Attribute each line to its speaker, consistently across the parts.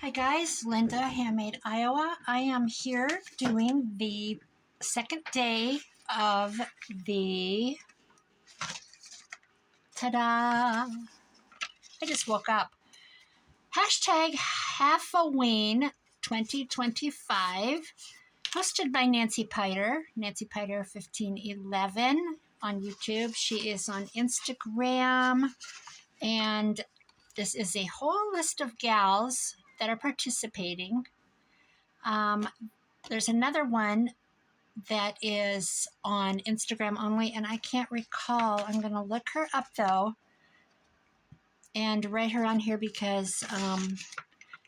Speaker 1: Hi guys, Linda, Handmade, Iowa. I am here doing the second day of the, ta-da, I just woke up. Hashtag Halloween 2025, hosted by Nancy Piter, Nancy Piter 1511 on YouTube. She is on Instagram, and this is a whole list of gals that are participating. There's another one that is on Instagram only, and I can't recall. I'm going to look her up, though, and write her on here because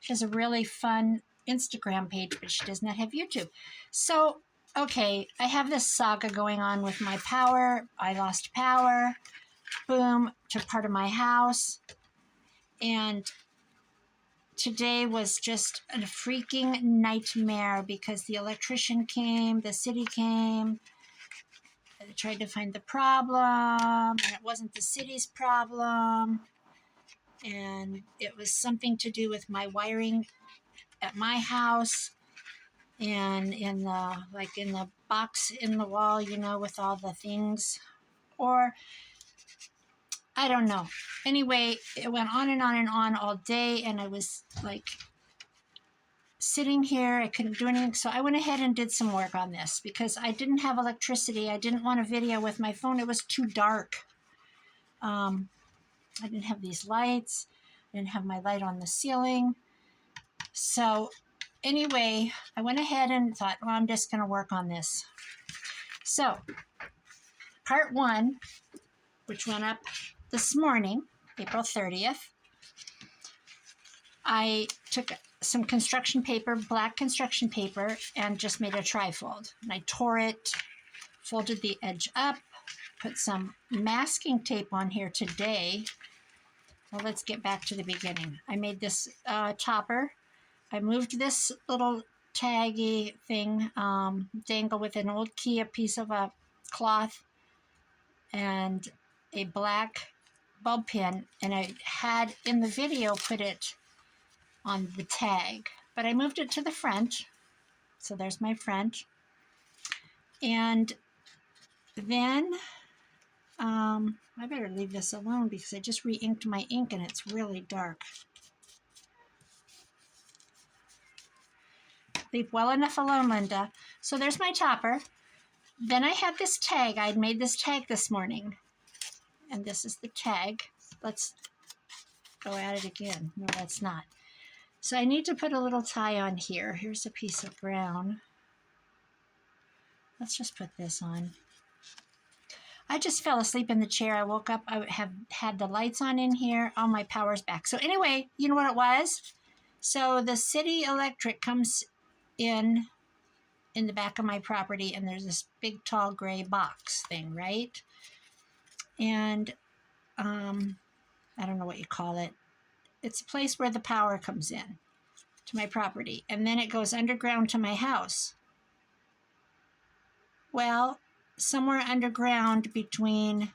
Speaker 1: she has a really fun Instagram page, but she does not have YouTube. So, okay, I have this saga going on with my power. I lost power. Boom, took part of my house. And today was just a freaking nightmare because the electrician came, the city came, they tried to find the problem, and it wasn't the city's problem, and it was something to do with my wiring at my house and in the box in the wall, with all the things, or I don't know. Anyway, it went on and on and on all day, and I was like sitting here. I couldn't do anything, so I went ahead and did some work on this because I didn't have electricity. I didn't want a video with my phone. It was too dark. I didn't have these lights. I didn't have my light on the ceiling. So anyway, I went ahead and thought, well, I'm just going to work on this. So part one, which went up this morning, April 30th, I took some construction paper, black construction paper, and just made a trifold. And I tore it, folded the edge up, put some masking tape on here today. Well, let's get back to the beginning. I made this topper. I moved this little taggy thing, dangle with an old Kia piece of a cloth and a black bulb pin, and I had in the video put it on the tag, but I moved it to the front, so there's my front. And then I better leave this alone because I just re-inked my ink and it's really dark. Leave well enough alone, Linda. So there's my topper. Then I had this tag. I'd made this tag this morning, and this is the tag. Let's go at it again. No, that's not. So I need to put a little tie on here. Here's a piece of brown. Let's just put this on. I just fell asleep in the chair. I woke up. I have had the lights on in here. All my power's back. So anyway, you know what it was? So the city electric comes in the back of my property, and there's this big, tall, gray box thing, right? And I don't know what you call it. It's a place where the power comes in to my property, and then it goes underground to my house. Well, somewhere underground between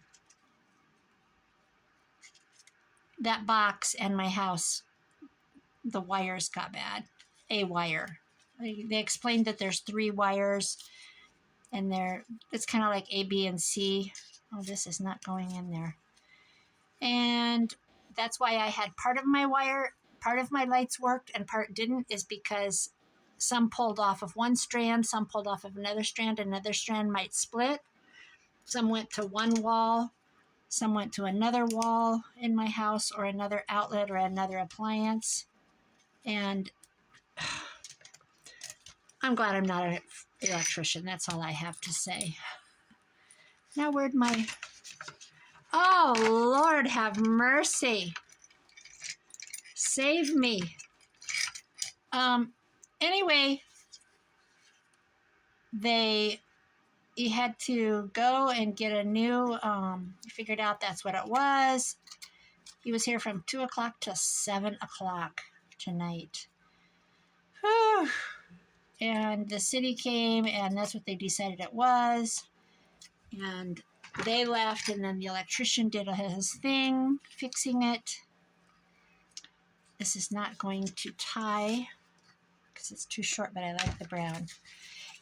Speaker 1: that box and my house, the wires got bad. A wire. They explained that there's 3 wires, and it's kind of like A, B, and C. Oh, this is not going in there. And that's why I had part of my lights worked and part didn't, is because some pulled off of one strand, some pulled off of another strand might split. Some went to one wall, some went to another wall in my house, or another outlet or another appliance. And I'm glad I'm not an electrician. That's all I have to say. Now where'd my... Oh, Lord, have mercy. Save me. Anyway, he had to go and get a new, figured out that's what it was. He was here from 2 o'clock to 7 o'clock tonight. Whew. And the city came, and that's what they decided it was. And they left, and then the electrician did his thing, fixing it. this is not going to tie because it's too short, but I like the brown.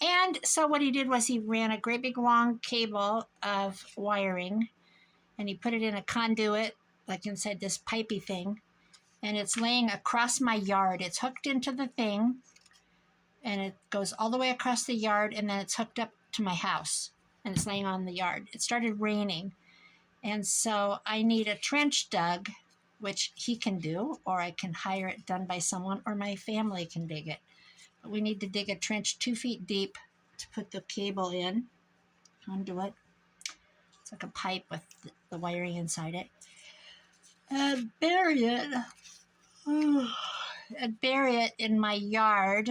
Speaker 1: And so what he did was he ran a great big long cable of wiring, and he put it in a conduit, like inside this pipey thing, and it's laying across my yard. It's hooked into the thing, and it goes all the way across the yard, and then it's hooked up to my house, and it's laying on the yard. It started raining, and so I need a trench dug, which he can do, or I can hire it done by someone, or my family can dig it. But we need to dig a trench 2 feet deep to put the cable in, conduit. It's like a pipe with the wiring inside it. And bury it. And bury it in my yard.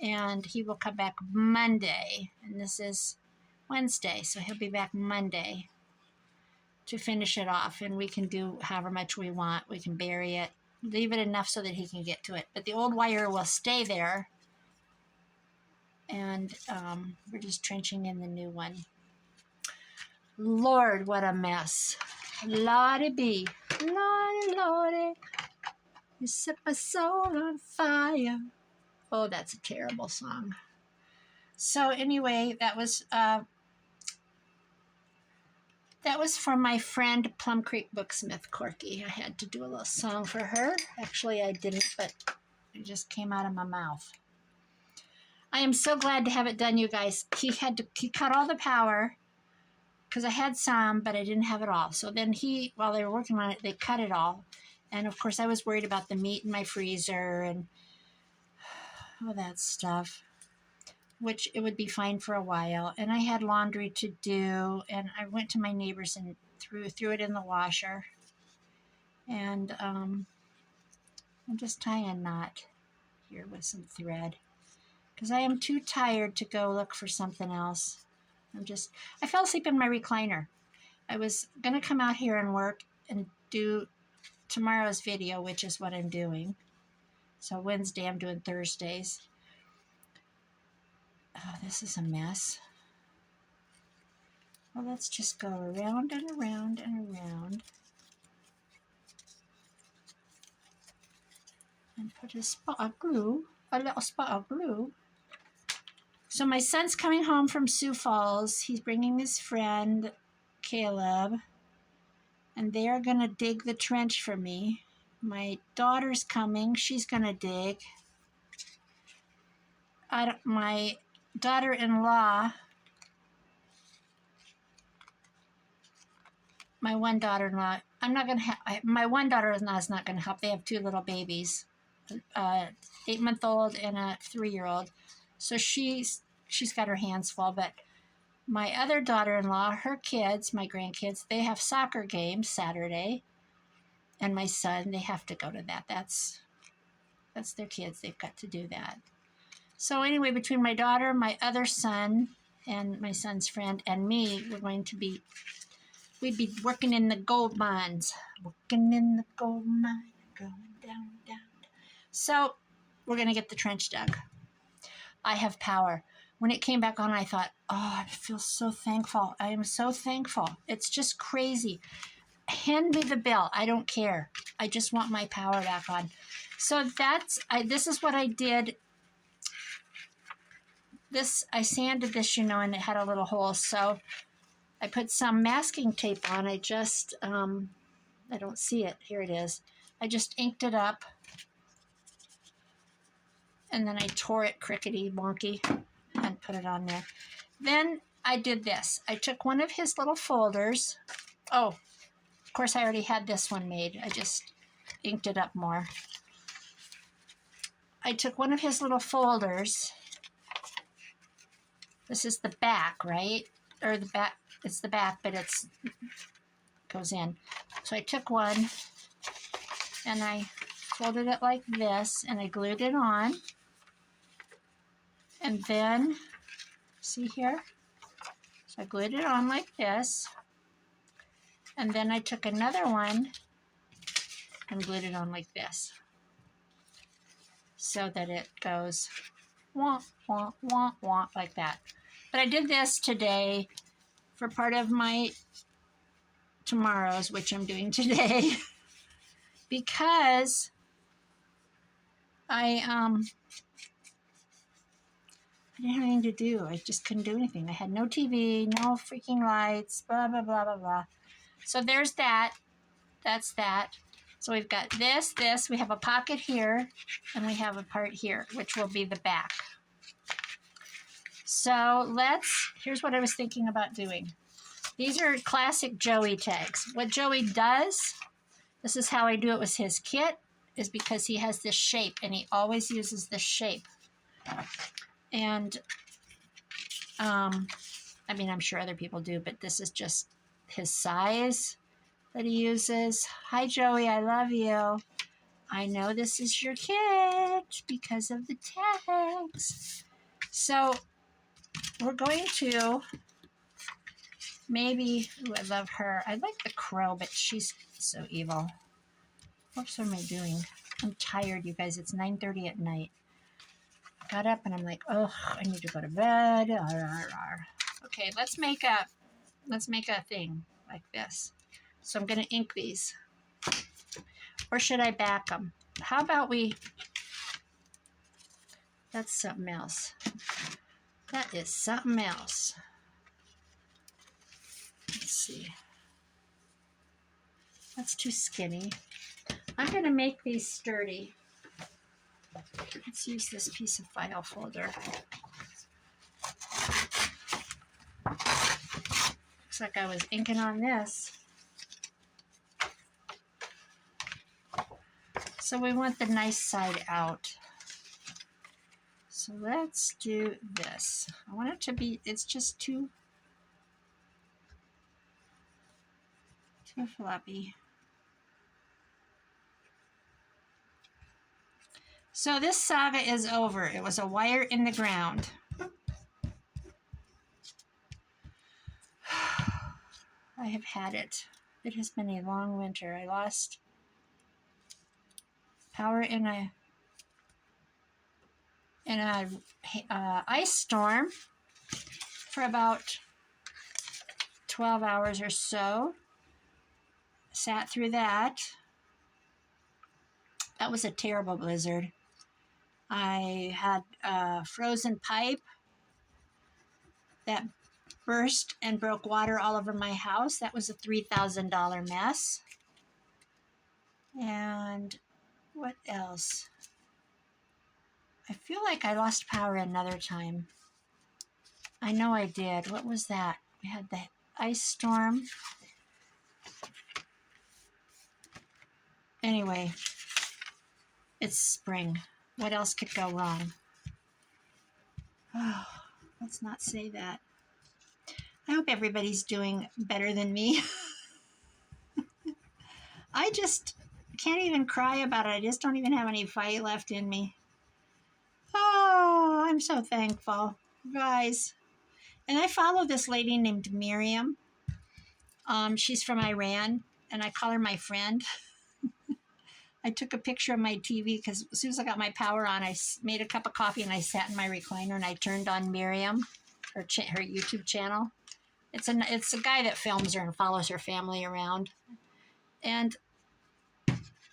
Speaker 1: And he will come back Monday. And this is Wednesday, so he'll be back Monday to finish it off. And we can do however much we want. We can bury it, leave it enough so that he can get to it. But the old wire will stay there. And we're just trenching in the new one. Lord, what a mess. Lordy be. Lordy, Lordy. You set my soul on fire. Oh, that's a terrible song. So anyway, that was for my friend Plum Creek Booksmith, Corky. I had to do a little song for her. Actually, I didn't, but it just came out of my mouth. I am so glad to have it done, you guys. He cut all the power because I had some, but I didn't have it all. So then while they were working on it, they cut it all. And of course, I was worried about the meat in my freezer and all that stuff, which it would be fine for a while. And I had laundry to do, and I went to my neighbor's and threw it in the washer. And I'm just tying a knot here with some thread because I am too tired to go look for something else. I fell asleep in my recliner. I was going to come out here and work and do tomorrow's video, which is what I'm doing. So Wednesday, I'm doing Thursdays. Oh, this is a mess. Well, let's just go around and around and around. And put a little spot of glue. So my son's coming home from Sioux Falls. He's bringing his friend, Caleb. And they are going to dig the trench for me. My daughter's coming. She's going to dig. My daughter-in-law, my one daughter-in-law, my one daughter-in-law is not going to help. They have 2 little babies, 8-month-old and a 3-year-old. So she's got her hands full. But my other daughter-in-law, her kids, my grandkids, they have soccer games Saturday. And my son, they have to go to that. That's their kids. They've got to do that. So anyway, between my daughter, my other son, and my son's friend, and me, we'd be working in the gold mines. Working in the gold mine, going down, down. So we're going to get the trench dug. I have power. When it came back on, I thought, oh, I feel so thankful. I am so thankful. It's just crazy. Hand me the bill. I don't care. I just want my power back on. So this is what I did. I sanded this, and it had a little hole. So I put some masking tape on. I don't see it. Here it is. I just inked it up. And then I tore it crickety wonky and put it on there. Then I did this. I took one of his little folders. Oh, of course I already had this one made. I just inked it up more. I took one of his little folders. This is the back, right? Or the back, it's the back, but it goes in. So I took one and I folded it like this and I glued it on. And then, see here? So I glued it on like this. And then I took another one and glued it on like this. So that it goes wah, wah, wah, wah, like that. But I did this today for part of my tomorrow's, which I'm doing today, because I didn't have anything to do. I just couldn't do anything. I had no TV, no freaking lights, blah, blah, blah, blah, blah. So there's that. That's that. So we've got this. We have a pocket here, and we have a part here, which will be the back. So here's what I was thinking about doing. These are classic Joey tags. What Joey does, this is how I do it with his kit, is because he has this shape, and he always uses this shape. And, I mean, I'm sure other people do, but this is just his size that he uses. Hi, Joey, I love you. I know this is your kit because of the tags. So we're going to maybe, ooh, I love her. I like the crow, but she's so evil. What am I doing? I'm tired, you guys. It's 9:30 at night. Got up and I'm like, oh, I need to go to bed. Okay, let's make a thing like this. So I'm going to ink these. Or should I back them? How about that's something else. That is something else. Let's see. That's too skinny. I'm going to make these sturdy. Let's use this piece of file folder. Looks like I was inking on this. So we want the nice side out. So let's do this. I want it to be, it's just too floppy. So this saga is over. It was a wire in the ground. I have had it. It has been a long winter. I lost power in a ice storm for about 12 hours or so. Sat through that. That was a terrible blizzard. I had a frozen pipe that burst and broke water all over my house. That was a $3,000 mess. And what else? I feel like I lost power another time. I know I did. What was that? We had the ice storm. Anyway, it's spring. What else could go wrong? Oh, let's not say that. I hope everybody's doing better than me. I just can't even cry about it. I just don't even have any fight left in me. Oh, I'm so thankful, guys. And I follow this lady named Miriam. She's from Iran, and I call her my friend. I took a picture of my TV because as soon as I got my power on, I made a cup of coffee and I sat in my recliner and I turned on Miriam, her YouTube channel. It's a guy that films her and follows her family around. And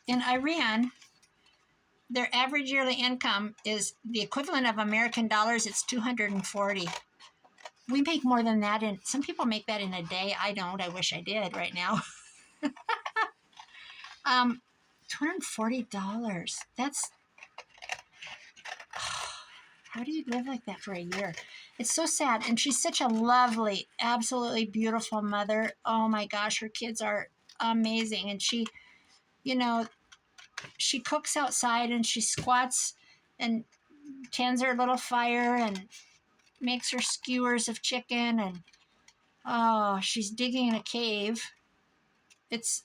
Speaker 1: in Iran, their average yearly income is the equivalent of American dollars. It's 240. We make more than that. And some people make that in a day. I don't. I wish I did right now. $240. That's, how do you live like that for a year? It's so sad. And she's such a lovely, absolutely beautiful mother. Oh my gosh, her kids are amazing. And she, she cooks outside and she squats and tends her little fire and makes her skewers of chicken. And oh, she's digging in a cave. It's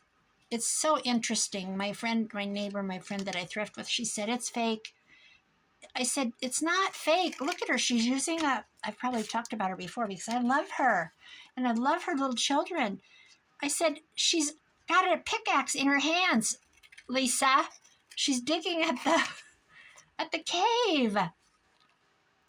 Speaker 1: so interesting. My friend that I thrift with, she said, it's fake. I said, it's not fake. Look at her. She's using I've probably talked about her before because I love her. And I love her little children. I said, she's got a pickaxe in her hands, Lisa. She's digging at the cave.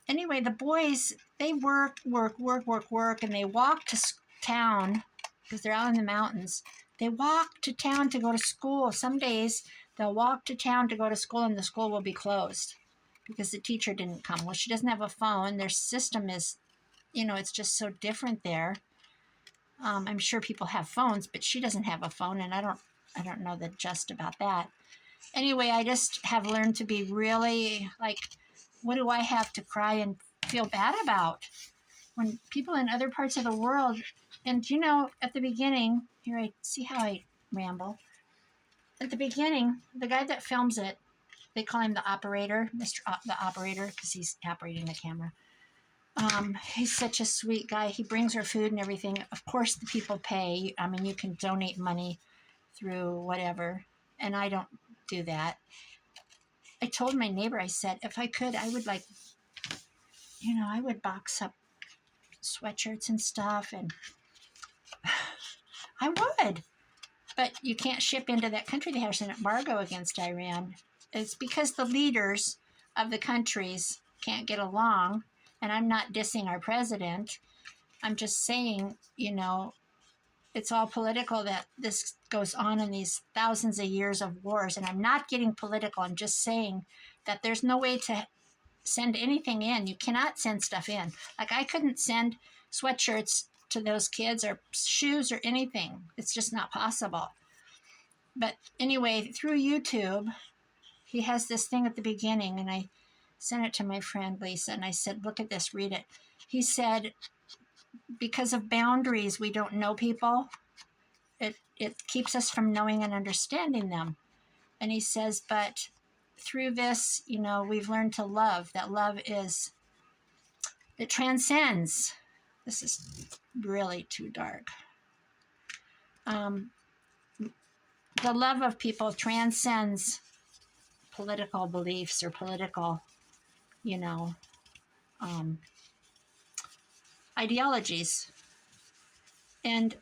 Speaker 1: Anyway, the boys, they work, and they walk to town because they're out in the mountains. They walk to town to go to school. Some days They'll walk to town to go to school, and the school will be closed because the teacher didn't come. Well, she doesn't have a phone. Their system is, it's just so different there. I'm sure people have phones, but she doesn't have a phone, and I don't know the just about that. Anyway, I just have learned to be really like, what do I have to cry and feel bad about? When people in other parts of the world, and at the beginning, here I see how I ramble. At the beginning, the guy that films it, they call him the operator, the operator, because he's operating the camera. He's such a sweet guy. He brings her food and everything. Of course, the people pay. I mean, you can donate money through whatever, and I don't do that. I told my neighbor, I said, if I could, I would I would box up sweatshirts and stuff, and I would. But you can't ship into that country. They have an embargo against Iran. It's because the leaders of the countries can't get along, and I'm not dissing our president. I'm just saying, it's all political that this goes on in these thousands of years of wars, and I'm not getting political. I'm just saying that there's no way to send anything in. You cannot send stuff in. Like, I couldn't send sweatshirts to those kids or shoes or anything. It's just not possible. But anyway, through YouTube, he has this thing at the beginning, and I sent it to my friend Lisa, and I said, look at this, read it. He said, because of boundaries, we don't know people. It keeps us from knowing and understanding them. And he says, but through this, we've learned to love. That love it transcends. This is really too dark. The love of people transcends political beliefs or political, ideologies. And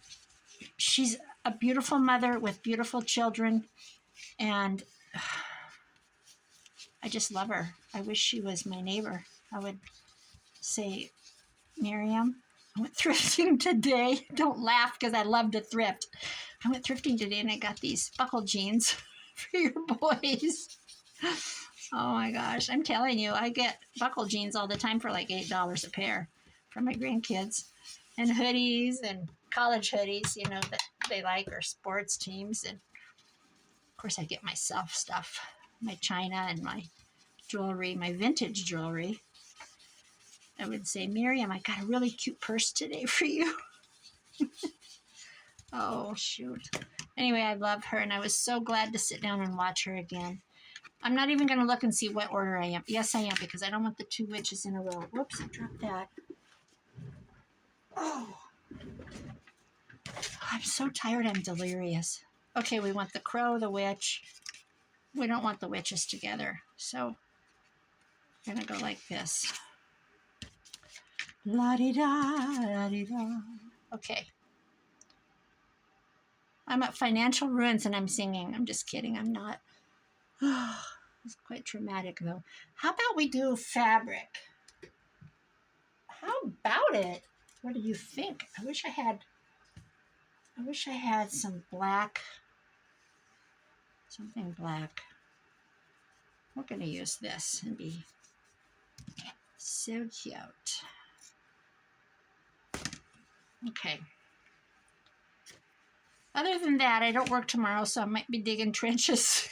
Speaker 1: she's a beautiful mother with beautiful children, and I just love her. I wish she was my neighbor. I would say, Miriam, I went thrifting today. Don't laugh, because I love to thrift. I went thrifting today, and I got these buckle jeans for your boys. Oh my gosh, I'm telling you, I get buckle jeans all the time for like $8 a pair for my grandkids, and hoodies and college hoodies, that they like, or sports teams. And of course, I get myself stuff, my china and my jewelry, my vintage jewelry. I would say, Miriam, I got a really cute purse today for you. Oh, shoot. Anyway, I love her, and I was so glad to sit down and watch her again. I'm not even going to look and see what order I am. Yes, I am, because I don't want the two witches in a row. Whoops, I dropped that. Oh, I'm so tired. I'm delirious. Okay, we want the crow, the witch. We don't want the witches together. So I'm going to go like this. La-di-da, la-di-da. Okay. I'm at financial ruins and I'm singing. I'm just kidding. I'm not. It's quite traumatic, though. How about we do fabric? How about it? What do you think? I wish I had some black, something black. We're going to use this and be so cute. Okay. Other than that, I don't work tomorrow, so I might be digging trenches.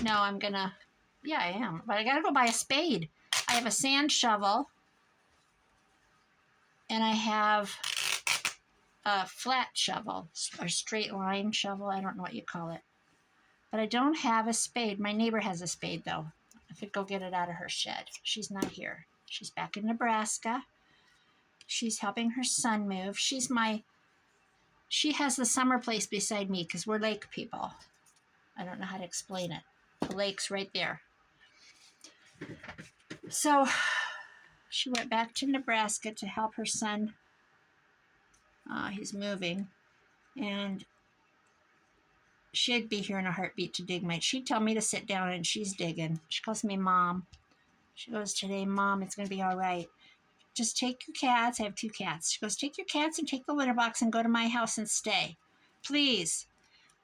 Speaker 1: No, I'm going to, yeah, I am. But I got to go buy a spade. I have a sand shovel, and I have a flat shovel, or straight line shovel. I don't know what you call it. But I don't have a spade. My neighbor has a spade, though. I could go get it out of her shed. She's not here. She's back in Nebraska. She's helping her son move. She has the summer place beside me, because we're lake people. I don't know how to explain it. The lake's right there. So she went back to Nebraska to help her son. He's moving. And she'd be here in a heartbeat to dig she'd tell me to sit down, and she's digging. She calls me Mom. She goes, today, Mom, it's going to be all right. Just take your cats. I have 2 cats. She goes, take your cats and take the litter box and go to my house and stay. Please.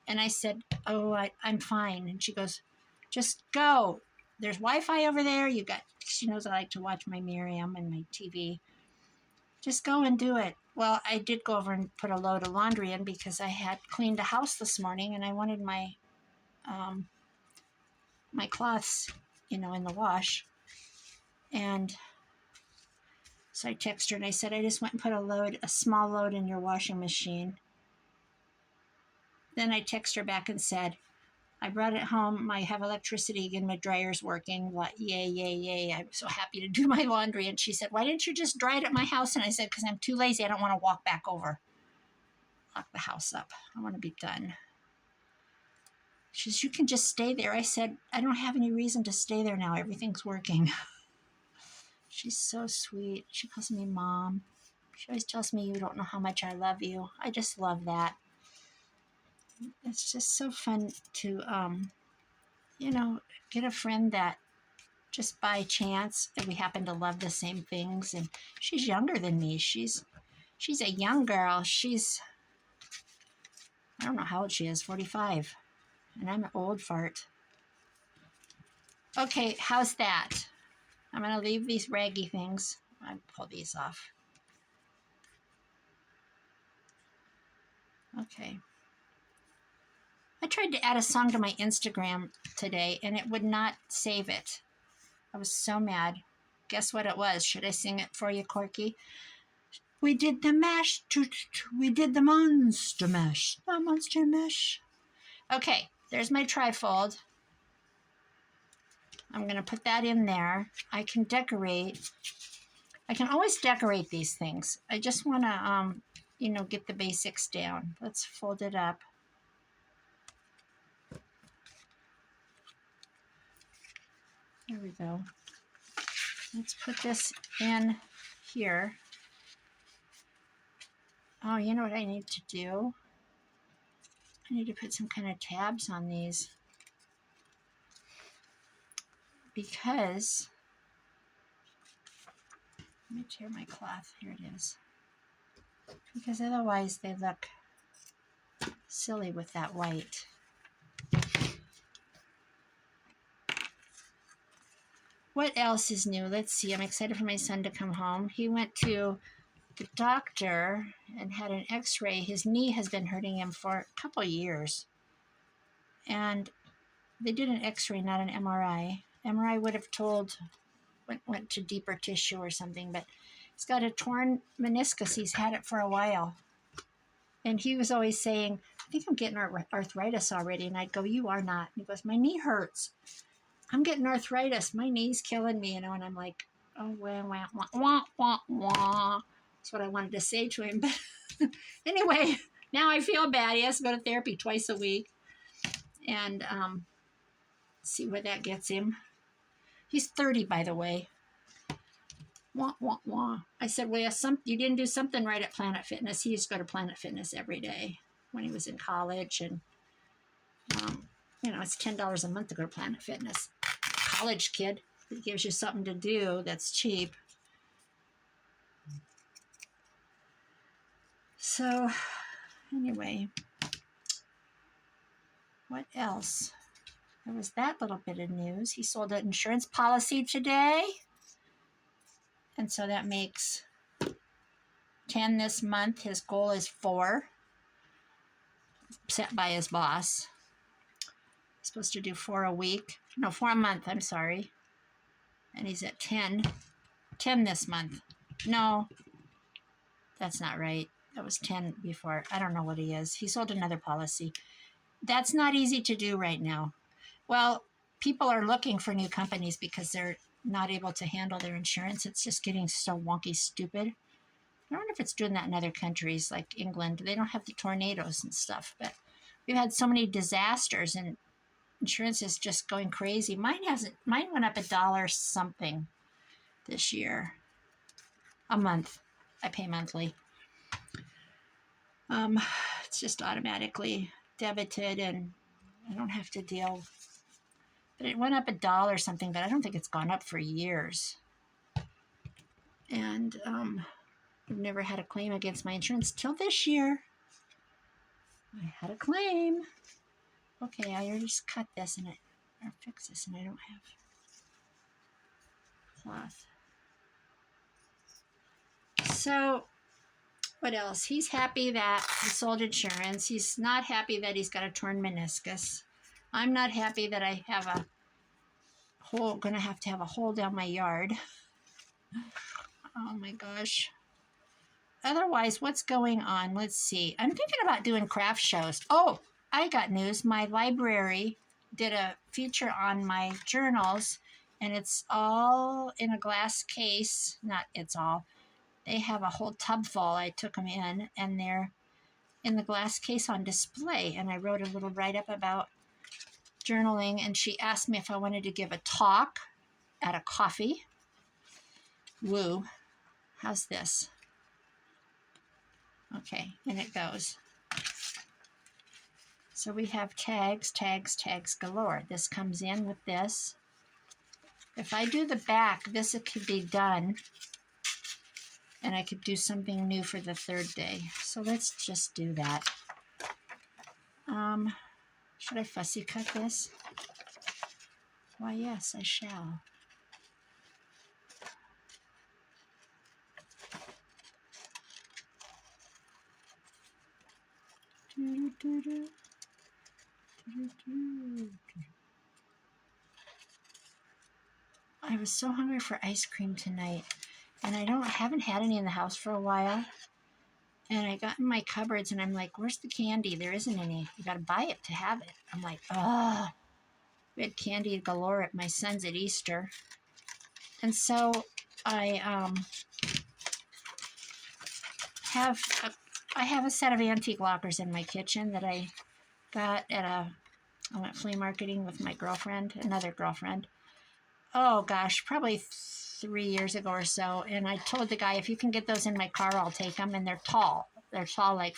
Speaker 1: And I said, oh, I'm fine. And she goes, just go. There's Wi-Fi over there. She knows I like to watch my Miriam and my TV. Just go and do it. Well, I did go over and put a load of laundry in because I had cleaned the house this morning and I wanted my my cloths, in the wash. And so I texted her and I said, I just went and put a small load in your washing machine. Then I texted her back and said, I brought it home. I have electricity again. My dryer's working. Like, yay, yay, yay. I'm so happy to do my laundry. And she said, why didn't you just dry it at my house? And I said, because I'm too lazy. I don't want to walk back over. Lock the house up. I want to be done. She says, you can just stay there. I said, I don't have any reason to stay there now. Everything's working. She's so sweet. She calls me Mom. She always tells me, you don't know how much I love you. I just love that. It's just so fun to, get a friend that just by chance, and we happen to love the same things. And she's younger than me. She's a young girl. I don't know how old she is, 45. And I'm an old fart. Okay, how's that? I'm going to leave these raggy things. I'll pull these off. Okay. I tried to add a song to my Instagram today, and it would not save it. I was so mad. Guess what it was? Should I sing it for you, Corky? We did the mash. We did the monster mash. The monster mash. Okay, there's my trifold. I'm going to put that in there. I can decorate. I can always decorate these things. I just want to, get the basics down. Let's fold it up. There we go. Let's put this in here. Oh, you know what I need to do? I need to put some kind of tabs on these. Because, let me tear my cloth. Here it is. Because otherwise they look silly with that white. What else is new? Let's see. I'm excited for my son to come home. He went to the doctor and had an x-ray. His knee has been hurting him for a couple years. And they did an x-ray, not an MRI. MRI would have went to deeper tissue or something, but he's got a torn meniscus. He's had it for a while. And he was always saying, I think I'm getting arthritis already. And I'd go, you are not. And he goes, my knee hurts. I'm getting arthritis. My knee's killing me, and I'm like, oh, wah, wah, wah, wah, wah, wah. That's what I wanted to say to him. But anyway, now I feel bad. He has to go to therapy twice a week. And see where that gets him. He's 30, by the way. Wah, wah, wah. I said, well, you didn't do something right at Planet Fitness. He used to go to Planet Fitness every day when he was in college. And, it's $10 a month to go to Planet Fitness. College kid. It gives you something to do that's cheap. So, anyway, what else? There was that little bit of news. He sold an insurance policy today. And so that makes 10 this month. His goal is 4, set by his boss. He's supposed to do 4 a week. No, 4 a month, I'm sorry. And he's at 10. 10 this month. No, that's not right. That was 10 before. I don't know what he is. He sold another policy. That's not easy to do right now. Well, people are looking for new companies because they're not able to handle their insurance. It's just getting so wonky stupid. I wonder if it's doing that in other countries like England. They don't have the tornadoes and stuff, but we've had so many disasters and insurance is just going crazy. Mine went up $1 something this year. A month. I pay monthly. It's just automatically debited and I don't have to deal. But it went up $1 something, but I don't think it's gone up for years. And I've never had a claim against my insurance till this year. I had a claim. Okay, I already just cut this and or fix this, and I don't have cloth. So, what else? He's happy that he sold insurance. He's not happy that he's got a torn meniscus. I'm not happy that I have a hole, gonna have to have a hole down my yard. Oh my gosh. Otherwise, what's going on? Let's see. I'm thinking about doing craft shows. Oh, I got news. My library did a feature on my journals, and it's all in a glass case. Not it's all. They have a whole tub full. I took them in, and they're in the glass case on display. And I wrote a little write-up about journaling, and she asked me if I wanted to give a talk at a coffee. Woo. How's this? Okay, and it goes. So we have tags, tags, tags galore. This comes in with this. If I do the back, this could be done, and I could do something new for the third day. So let's just do that. Should I fussy cut this? Why, yes, I shall. I was so hungry for ice cream tonight, and I haven't had any in the house for a while. And I got in my cupboards, and I'm like, where's the candy? There isn't any. You got to buy it to have it. I'm like, oh, we had candy galore at my son's at Easter. And so I have a set of antique lockers in my kitchen that I got I went flea marketing with my girlfriend, another girlfriend. Oh gosh, probably 3 years ago or so. And I told the guy, if you can get those in my car, I'll take them. And they're tall. They're tall, like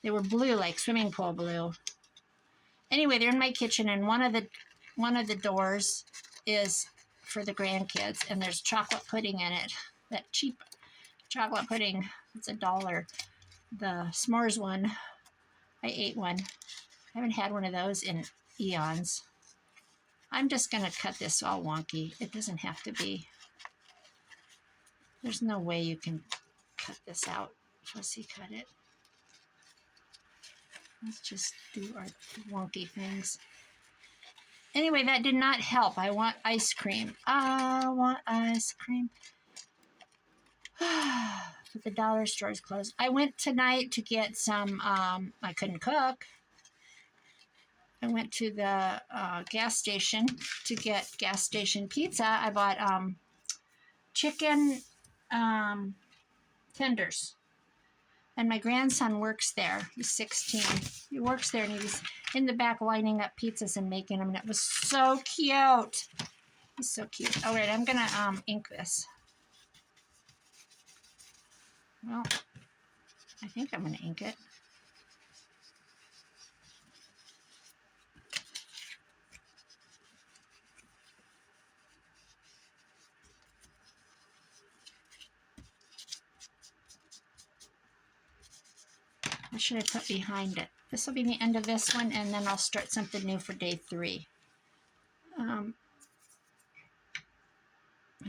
Speaker 1: they were blue, like swimming pool blue. Anyway, they're in my kitchen, and one of the doors is for the grandkids, and there's chocolate pudding in it. That cheap chocolate pudding. It's $1. The s'mores one. I ate one. I haven't had one of those in eons. I'm just going to cut this all wonky. It doesn't have to be. There's no way you can cut this out. Fussy cut it. Let's just do our wonky things. Anyway, that did not help. I want ice cream. I want ice cream. But the dollar store is closed. I went tonight to get some, I couldn't cook. I went to the gas station to get gas station pizza. I bought chicken tenders. And my grandson works there. He's 16. He works there, and he was in the back lining up pizzas and making them, and it was so cute. He's so cute. All right, I'm going to ink this. Well, I think I'm going to ink it. What should I put behind it? This will be the end of this one, and then I'll start something new for day 3. I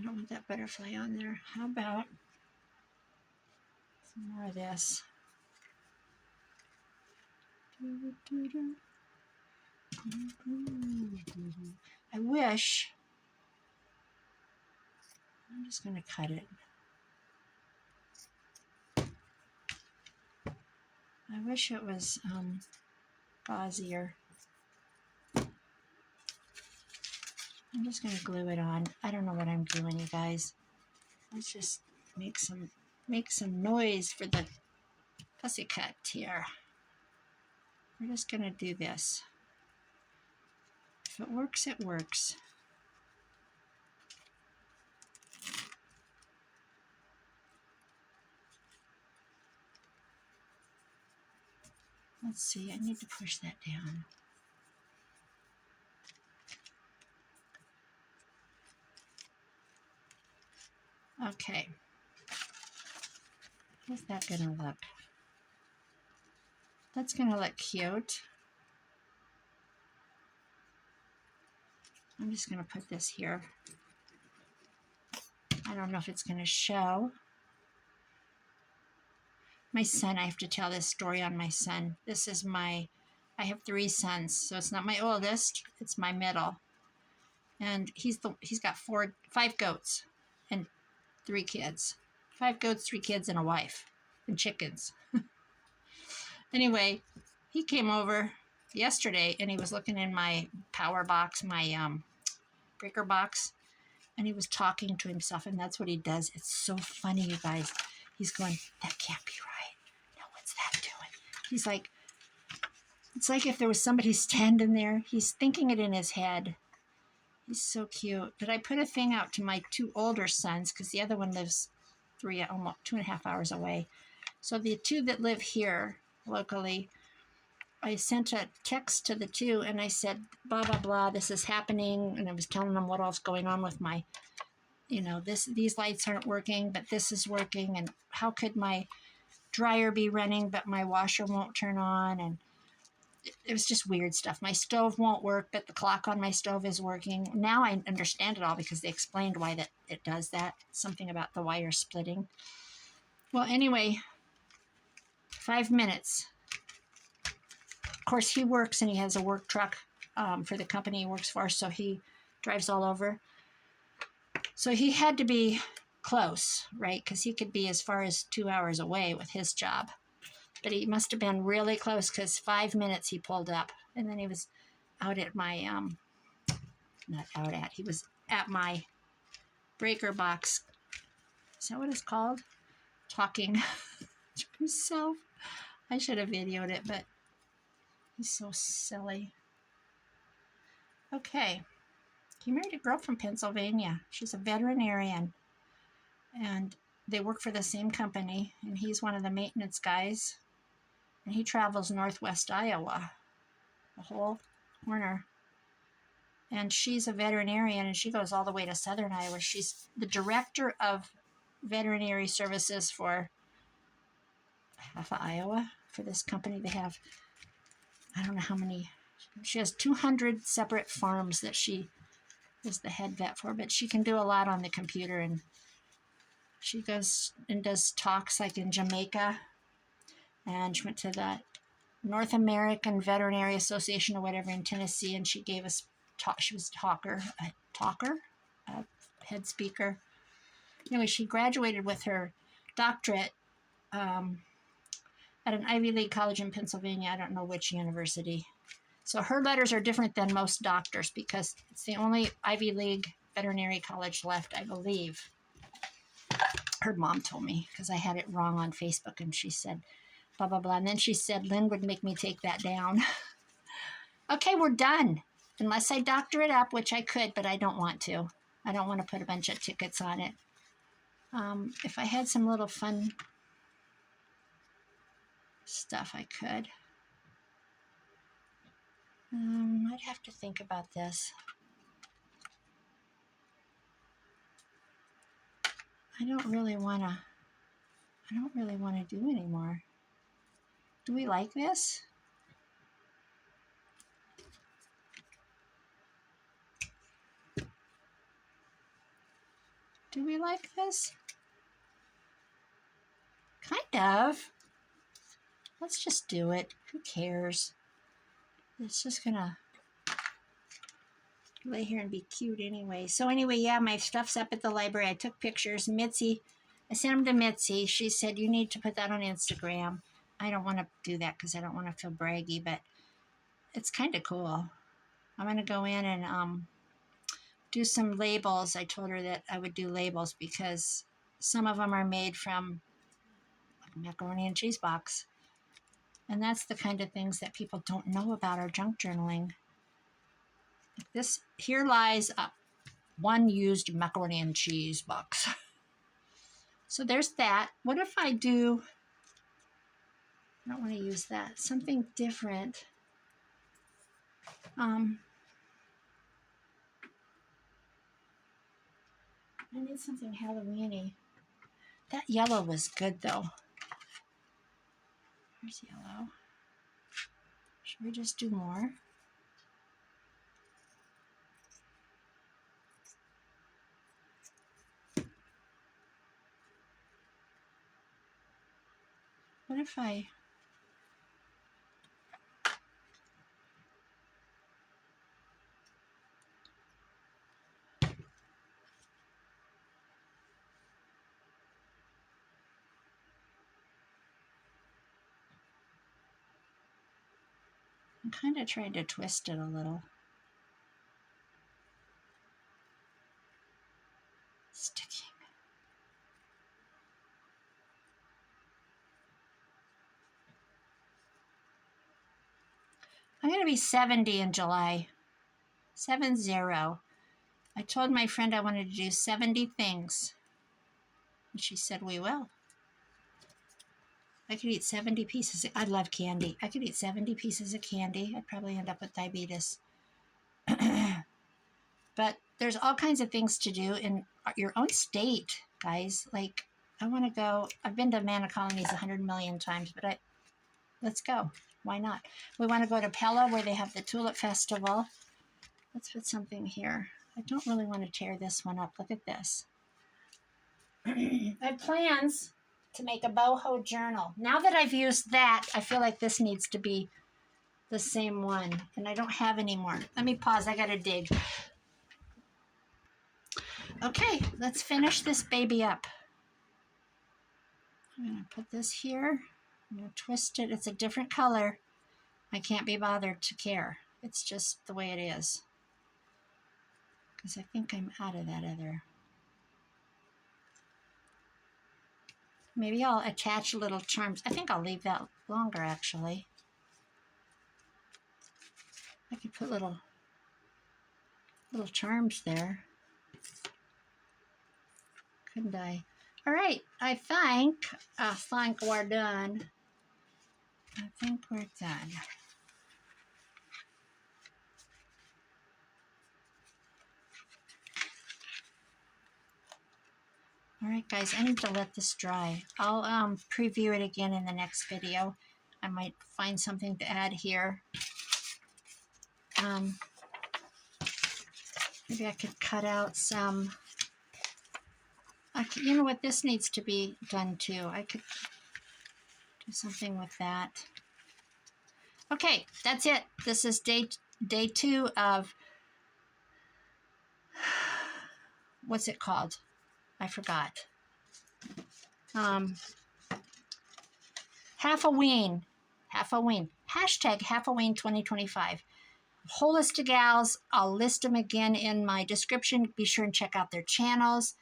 Speaker 1: don't want that butterfly on there. How about some more of this? I wish. I'm just going to cut it. I wish it was gauzier. I'm just going to glue it on. I don't know what I'm doing, you guys. Let's just make some noise for the pussycat here. We're just going to do this. If it works, it works. Let's see, I need to push that down. Okay. How's that going to look? That's going to look cute. I'm just going to put this here. I don't know if it's going to show. My son, I have to tell this story on my son. This is I have 3 sons, so it's not my oldest, it's my middle. And he's got 5 goats and 3 kids. 5 goats, 3 kids, and a wife, and chickens. Anyway, he came over yesterday and he was looking in my power box, my breaker box, and he was talking to himself, and that's what he does. It's so funny, you guys. He's going, that can't be right. No, what's that doing? He's like, it's like if there was somebody standing there. He's thinking it in his head. He's so cute. But I put a thing out to my 2 older sons because the other one lives almost 2.5 hours away. So the 2 that live here locally, I sent a text to the 2 and I said, blah, blah, blah, this is happening. And I was telling them what else going on with my, these lights aren't working, but this is working. And how could my dryer be running, but my washer won't turn on? And it was just weird stuff. My stove won't work, but the clock on my stove is working. Now I understand it all because they explained why that it does that. Something about the wire splitting. Well, anyway, 5 minutes. Of course, he works and he has a work truck for the company he works for, so he drives all over. So he had to be close, right? Because he could be as far as 2 hours away with his job. But he must have been really close because 5 minutes he pulled up. And then he was out at my, he was at my breaker box. Is that what it's called? Talking to himself. I should have videoed it, but he's so silly. Okay. He married a girl from Pennsylvania. She's a veterinarian. And they work for the same company. And he's one of the maintenance guys. And he travels northwest Iowa, the whole corner. And she's a veterinarian, and she goes all the way to southern Iowa. She's the director of veterinary services for half of Iowa for this company. They have, I don't know how many. She has 200 separate farms that she is the head vet for, but she can do a lot on the computer. And she goes and does talks like in Jamaica. And she went to the North American Veterinary Association or whatever in Tennessee, and she gave us talk. She was a head speaker. Anyway, she graduated with her doctorate at an Ivy League college in Pennsylvania. I don't know which university. So her letters are different than most doctors because it's the only Ivy League veterinary college left, I believe. Her mom told me because I had it wrong on Facebook, and she said, blah, blah, blah. And then she said, Lynn would make me take that down. Okay, we're done. Unless I doctor it up, which I could, but I don't want to. I don't want to put a bunch of tickets on it. If I had some little fun stuff, I could. I'd have to think about this. I don't really want to do anymore. Do we like this? Do we like this? Kind of. Let's just do it. Who cares? It's just gonna lay here and be cute anyway. So anyway, yeah, my stuff's up at the library. I took pictures. I sent them to Mitzi. She said, you need to put that on Instagram. I don't want to do that because I don't want to feel braggy, but it's kind of cool. I'm going to go in and do some labels. I told her that I would do labels because some of them are made from like macaroni and cheese box. And that's the kind of things that people don't know about our junk journaling. This, here lies one used macaroni and cheese box. So there's that. What if I do, I don't want to use that, something different. I need something Halloween-y. That yellow was good though. Here's yellow. Should we just do more? What if I... I'm kind of trying to twist it a little. Sticking. I'm going to be 70 in July. 70. I told my friend I wanted to do 70 things. And she said, we will. I could eat 70 pieces. I love candy. I could eat 70 pieces of candy. I'd probably end up with diabetes. But there's all kinds of things to do in your own state, guys. Like, I want to go. I've been to Mana Colonies 100 million times, but let's go. Why not? We want to go to Pella where they have the Tulip Festival. Let's put something here. I don't really want to tear this one up. Look at this. I have plans to make a boho journal. Now that I've used that, I feel like this needs to be the same one, and I don't have any more. Let me pause. I got to dig. Okay, let's finish this baby up. I'm going to put this here. I'm going to twist it. It's a different color. I can't be bothered to care. It's just the way it is. Because I think I'm out of that other. Maybe I'll attach little charms. I think I'll leave that longer, actually. I could put little charms there. Couldn't I? All right, I think we're done. I think we're done. All right, guys, I need to let this dry. I'll preview it again in the next video. I might find something to add here. Maybe I could cut out some. You know what? This needs to be done too. I could do something with that. Okay, that's it. This is day 2 of, what's it called? I forgot. Half-a-ween. Hashtag Half-a-ween 2025. Holistic Gals. I'll list them again in my description. Be sure and check out their channels.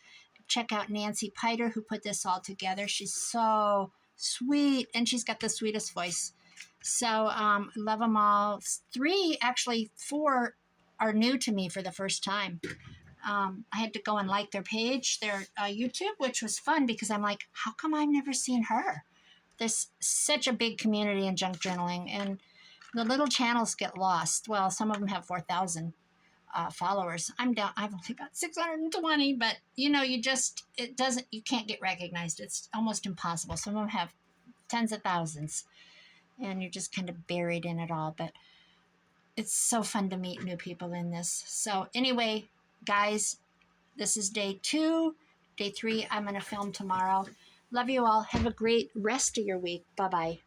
Speaker 1: Check out Nancy Piter, who put this all together. She's so sweet, and she's got the sweetest voice. So love them all. 4 are new to me for the first time. I had to go and like their page, their YouTube, which was fun because I'm like, how come I've never seen her? There's such a big community in junk journaling, and the little channels get lost. Well, some of them have 4,000 followers. I'm down. I've only got 620, but you know, you can't get recognized. It's almost impossible. Some of them have tens of thousands, and you're just kind of buried in it all. But it's so fun to meet new people in this. So anyway, guys, this is day 2. Day 3, I'm going to film tomorrow. Love you all. Have a great rest of your week. Bye-bye.